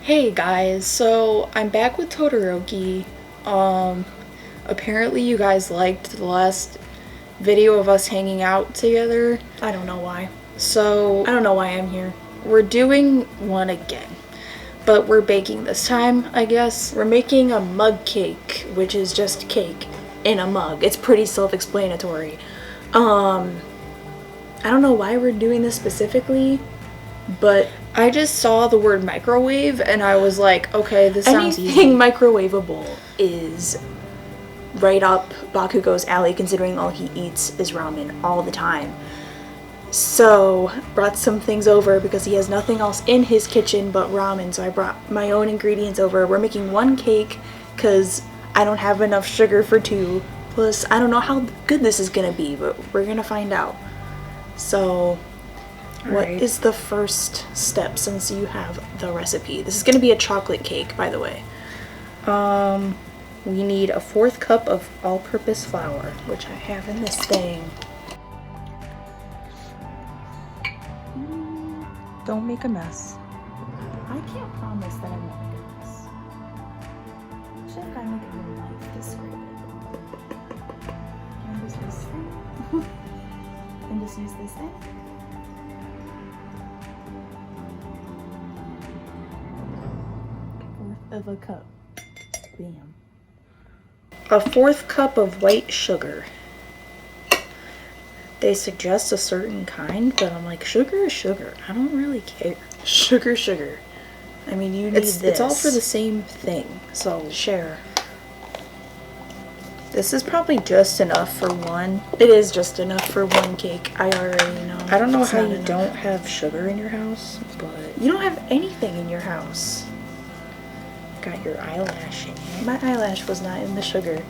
Hey guys, so I'm back with Todoroki. Apparently you guys liked the last video of us hanging out together. I don't know why. So I don't know why I'm here. we're doing one again, but we're baking this time, I guess. We're making a mug cake, which is just cake in a mug. It's pretty self-explanatory. I don't know why we're doing this specifically, but I just saw the word microwave and I was like, okay, this sounds anything easy. microwavable is right up Bakugo's alley, considering all he eats is ramen all the time. So, brought some things over because he has nothing else in his kitchen but ramen, so I brought my own ingredients over. We're making one cake because I don't have enough sugar for two. Plus, I don't know how good this is gonna be, but we're gonna find out. So, what Alright. is the first step since you have the recipe? This is gonna be a chocolate cake, by the way. We need a 1/4 cup of all-purpose flour, Which I have in this thing. Don't make a mess. I can't promise that I won't make a mess. Should I make a little knife to scrape it? Can I just use this thing? And just use this thing? 1/4 of a cup. Bam. A 1/4 cup of white sugar. They suggest a certain kind, but I'm like, sugar is sugar. I don't really care. Sugar. I mean, you need this. It's all for the same thing, so share. this is probably just enough for one. It is just enough for one cake. I already know. I don't know It's how not you enough. don't have sugar in your house, but You don't have anything in your house. got your eyelash in it. My eyelash was not in the sugar.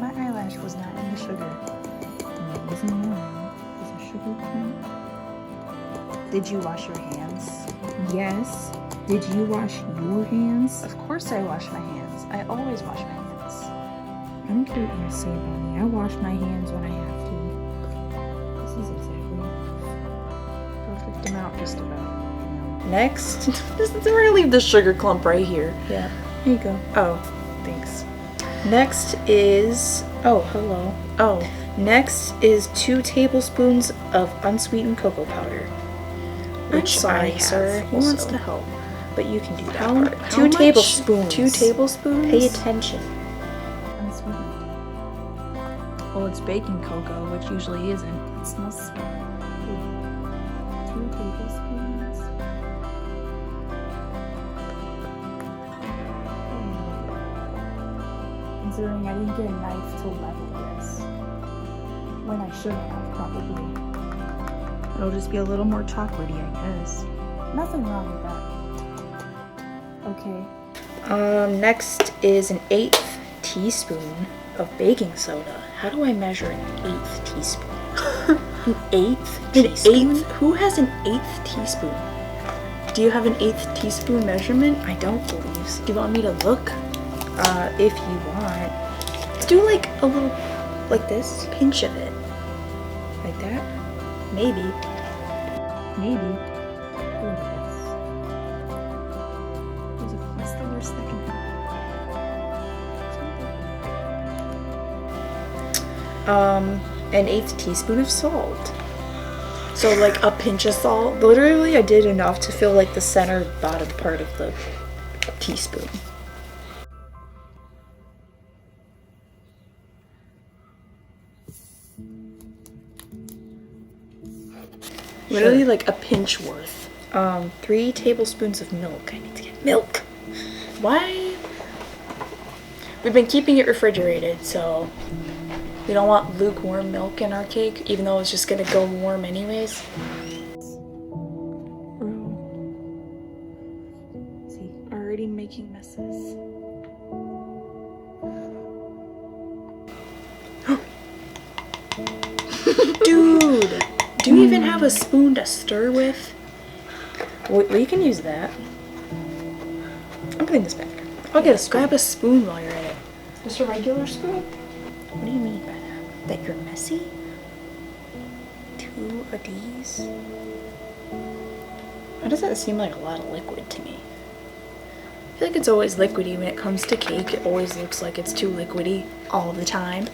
My eyelash was not in the sugar. Did you wash your hands? Yes. Did you wash your hands? Of course I wash my hands. I always wash my hands. I don't care what you say about me. I wash my hands when I have to. This is exactly Perfect amount, just about. next. We're gonna leave the sugar clump right here. Yeah, here you go. Oh, thanks. Next is hello. Oh, Next is 2 tablespoons of unsweetened cocoa powder. I'm Which sorry, I have sir. He wants also. to help. But you can do that How, part. how 2 much? tablespoons. 2 tablespoons? Pay attention. Unsweetened. Well, it's baking cocoa, which usually isn't. It smells good. 2 tablespoons. Considering I didn't get a knife to level this. When I should have, probably. It'll just be a little more chocolatey, I guess. Nothing wrong with that. Okay. Next is an 1/8 teaspoon of baking soda. How do I measure an 1/8 teaspoon? An 1/8 teaspoon? Who has an 1/8 teaspoon? Do you have an 1/8 teaspoon measurement? I don't believe so. Do you want me to look? If you want. Do like a little Like this? pinch of it. Like that? Maybe. Maybe. What's the worst that can happen? An 1/8 teaspoon of salt. So like a pinch of salt. Literally, I did enough to feel like the center bottom part of the teaspoon. Literally like a pinch worth. 3 tablespoons of milk. I need to get milk. Why? We've been keeping it refrigerated, so we don't want lukewarm milk in our cake, even though it's just gonna go warm anyways. See, already making messes. Dude! Do you even have a spoon to stir with? Well, you can use that. I'm putting this back. I'll get a grab a spoon while you're at it. Just a regular spoon? What do you mean by that? That you're messy? 2 of these? Why does that seem like a lot of liquid to me? I feel like it's always liquidy when it comes to cake. It always looks like it's too liquidy all the time.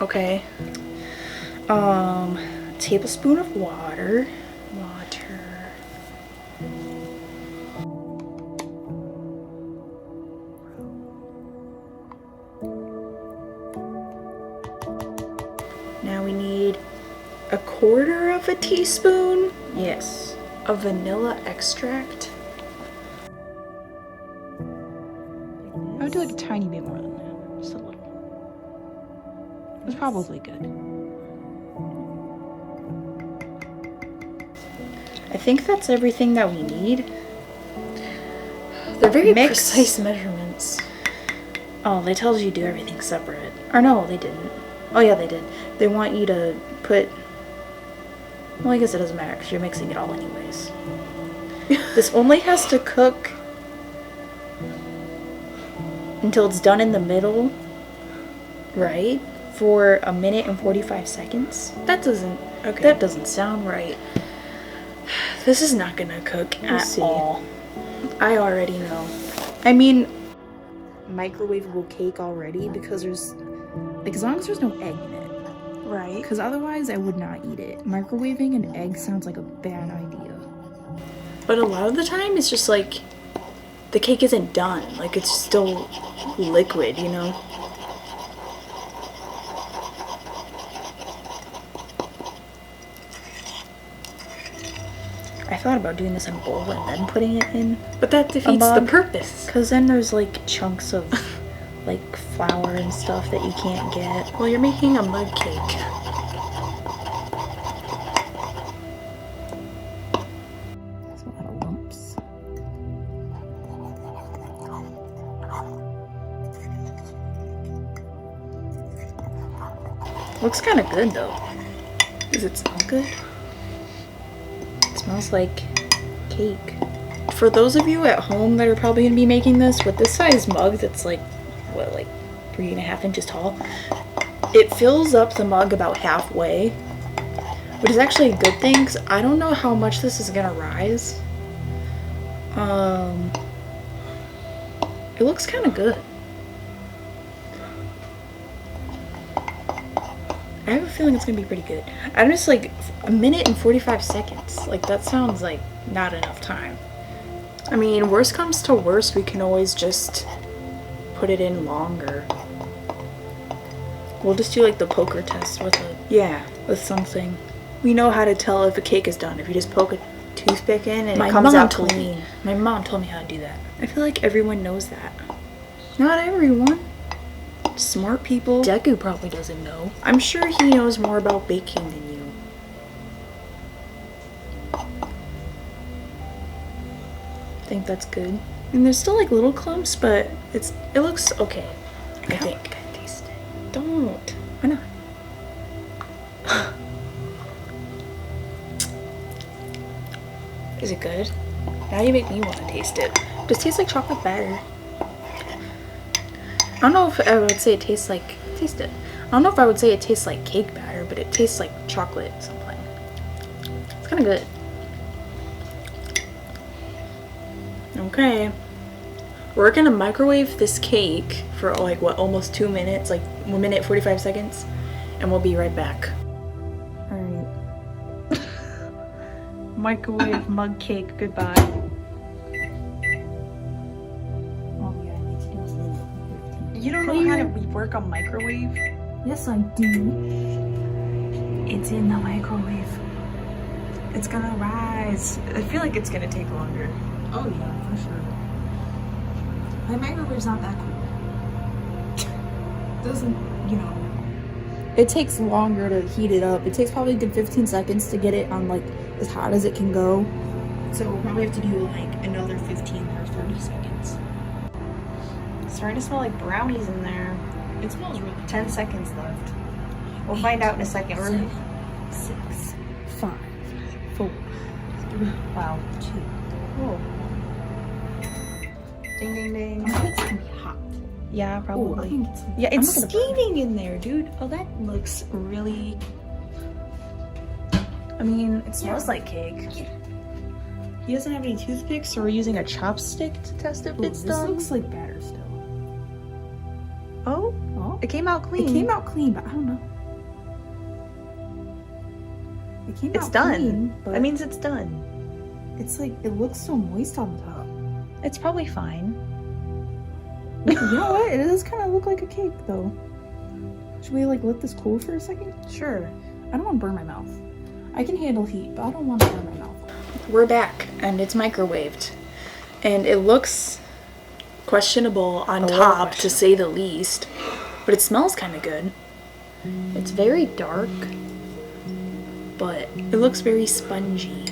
Okay. Tablespoon of water. Now we need 1/4 of a teaspoon Yes. of vanilla extract. I would do like a tiny bit more than that. Just a little. It's probably good. I think that's everything that we need. They're very precise measurements. Oh, they told you to do everything separate. Or no, they didn't. Oh yeah, they did. They want you to put... Well, I guess it doesn't matter because you're mixing it all anyways. This only has to cook until it's done in the middle, right? For 1 minute and 45 seconds. That doesn't... Okay. That doesn't sound right. This is not gonna cook at all. I already know. I mean, microwavable cake already because there's... Like, as long as there's no egg in it. Right. Because otherwise I would not eat it. Microwaving an egg sounds like a bad idea. But a lot of the time it's just like the cake isn't done. Like it's still liquid, you know? I thought about doing this in a bowl and then putting it in. But that defeats the purpose. Because then there's like chunks of like flour and stuff that you can't get. Well, you're making a mug cake. That's a lot of lumps. Looks kind of good though. Does it smell good? It smells like cake. For those of you at home that are probably going to be making this with this size mug that's like, what, like 3.5 inches tall, it fills up the mug about halfway, which is actually a good thing because I don't know how much this is going to rise. It looks kind of good. I have a feeling it's going to be pretty good. I'm just like 1 minute and 45 seconds. Like that sounds like not enough time. I mean, worst comes to worst, we can always just put it in longer. We'll just do like the poker test with it. Yeah. With something. We know how to tell if a cake is done. If you just poke a toothpick in and it comes out clean. My mom told me how to do that. I feel like everyone knows that. Not everyone. Smart people. Deku probably doesn't know. I'm sure he knows more about baking than you. I think that's good. And there's still like little clumps, but it looks okay. I think. Can I taste it? Don't. Why not? Is it good? Now you make me want to taste it. Does it taste like chocolate batter? I don't know if I would say it tastes like... Taste it. I don't know if I would say it tastes like cake batter, but it tastes like chocolate something. It's kind of good. Okay. We're gonna microwave this cake for like what, almost 2 minutes, like 1 minute 45 seconds, and we'll be right back. Alright. Microwave mug cake, goodbye. Oh yeah, I need to do something. You don't know how to work a microwave? Yes, I do. It's in the microwave. It's gonna rise. I feel like it's gonna take longer. Oh yeah, for sure. My microwave's not that cool. Doesn't, you know. It takes longer to heat it up. It takes probably a good 15 seconds to get it on like as hot as it can go. So we'll probably have to do like another 15 or 30 seconds. It's starting to smell like brownies in there. It smells really 10 seconds left. We'll find out in a second. 6, 5, 4, 3, Wow. 2. Oh. Ding ding ding. I think it's gonna be hot. Yeah, probably. Ooh, I think Yeah, it's I'm not gonna burn steaming in there, dude. Oh, that looks really... I mean, it smells like cake. He doesn't have any toothpicks, so we're using a chopstick to test if it's This done. looks like batter still. Oh, Oh, it came out clean. it came out clean, but I don't know. It came It's out done. clean, but That means it's done. it's like it looks so moist on the top. It's probably fine. You know what? It does kind of look like a cake, though. Should we like let this cool for a second? Sure. I don't want to burn my mouth. I can handle heat, but I don't want to burn my mouth. We're back, and it's microwaved, and it looks questionable on top, to say the least, but it smells kind of good. It's very dark, but it looks very spongy.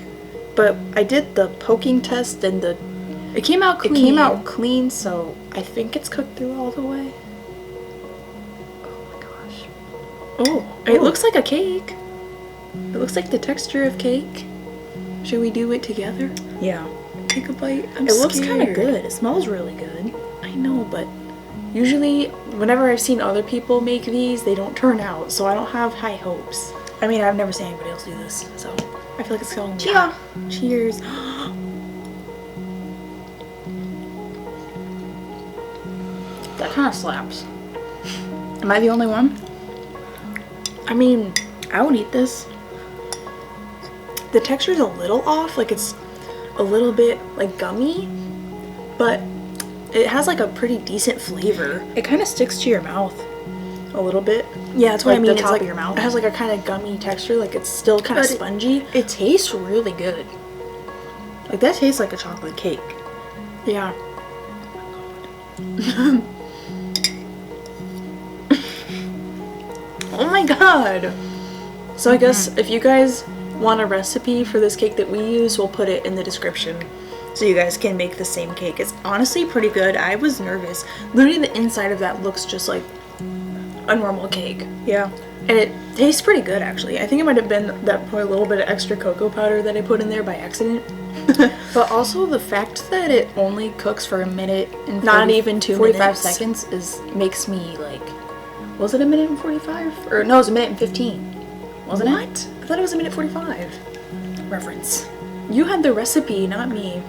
But I did the poking test, and it came out clean. It came out clean, so I think it's cooked through all the way. Oh my gosh. Oh, it looks like a cake. It looks like the texture of cake. Should we do it together? Yeah. Take a bite. It looks kind of good. It smells really good. I know, but usually whenever I've seen other people make these, they don't turn out, so I don't have high hopes. I mean, I've never seen anybody else do this, so I feel like it's going to be hot. Cheers. That kind of slaps. Am I the only one? I mean, I would eat this. The texture's a little off, like it's a little bit like gummy, but it has like a pretty decent flavor. It kind of sticks to your mouth a little bit. Yeah, that's what I mean. It's like your mouth. It has like a kind of gummy texture, like it's still kind of spongy. It tastes really good. Like that tastes like a chocolate cake. Yeah. Oh my god. So I guess if you guys want a recipe for this cake that we use, we'll put it in the description so you guys can make the same cake. It's honestly pretty good. I was nervous. Literally the inside of that looks just like a normal cake. Yeah. And it tastes pretty good actually. I think it might have been that probably a little bit of extra cocoa powder that I put in there by accident. But also the fact that it only cooks for a minute and not even 45 seconds makes me like, was it a minute and 45? Or no, it was a minute and 15. Wasn't it? What? I thought it was a minute 45. Reference. You had the recipe, not me.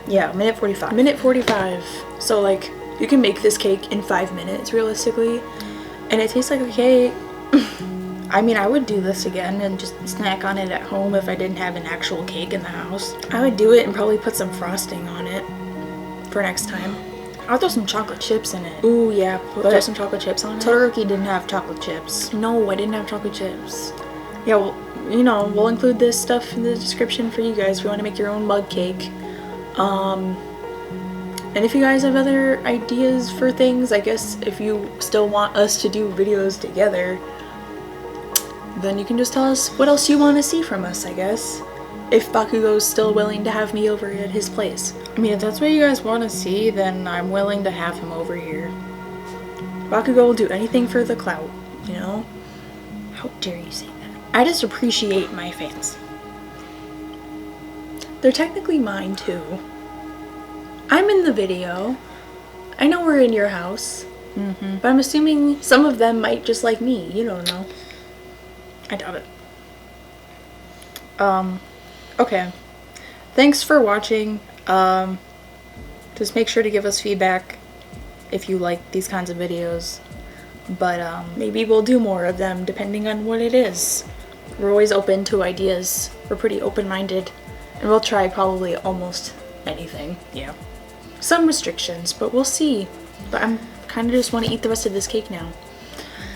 Yeah, minute 45. Minute 45. So like, you can make this cake in 5 minutes realistically. And it tastes like a cake. I mean, I would do this again and just snack on it at home if I didn't have an actual cake in the house. I would do it and probably put some frosting on it for next time. I'll throw some chocolate chips in it. Ooh, yeah, throw some chocolate chips on it. Todoroki didn't have chocolate chips. No, I didn't have chocolate chips. Yeah, well, you know, we'll include this stuff in the description for you guys if you want to make your own mug cake. And if you guys have other ideas for things, I guess if you still want us to do videos together, then you can just tell us what else you want to see from us, I guess. If Bakugo's still willing to have me over at his place. I mean, if that's what you guys want to see, then I'm willing to have him over here. Bakugo will do anything for the clout, you know? How dare you say that? I just appreciate my fans. They're technically mine, too. I'm in the video. I know we're in your house. But I'm assuming some of them might just like me. You don't know. I doubt it. Okay. Thanks for watching. Just make sure to give us feedback if you like these kinds of videos. But maybe we'll do more of them depending on what it is. We're always open to ideas. We're pretty open-minded. And we'll try probably almost anything. Yeah. Some restrictions, but we'll see. But I'm kind of just want to eat the rest of this cake now.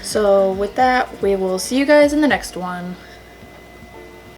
So with that, we will see you guys in the next one.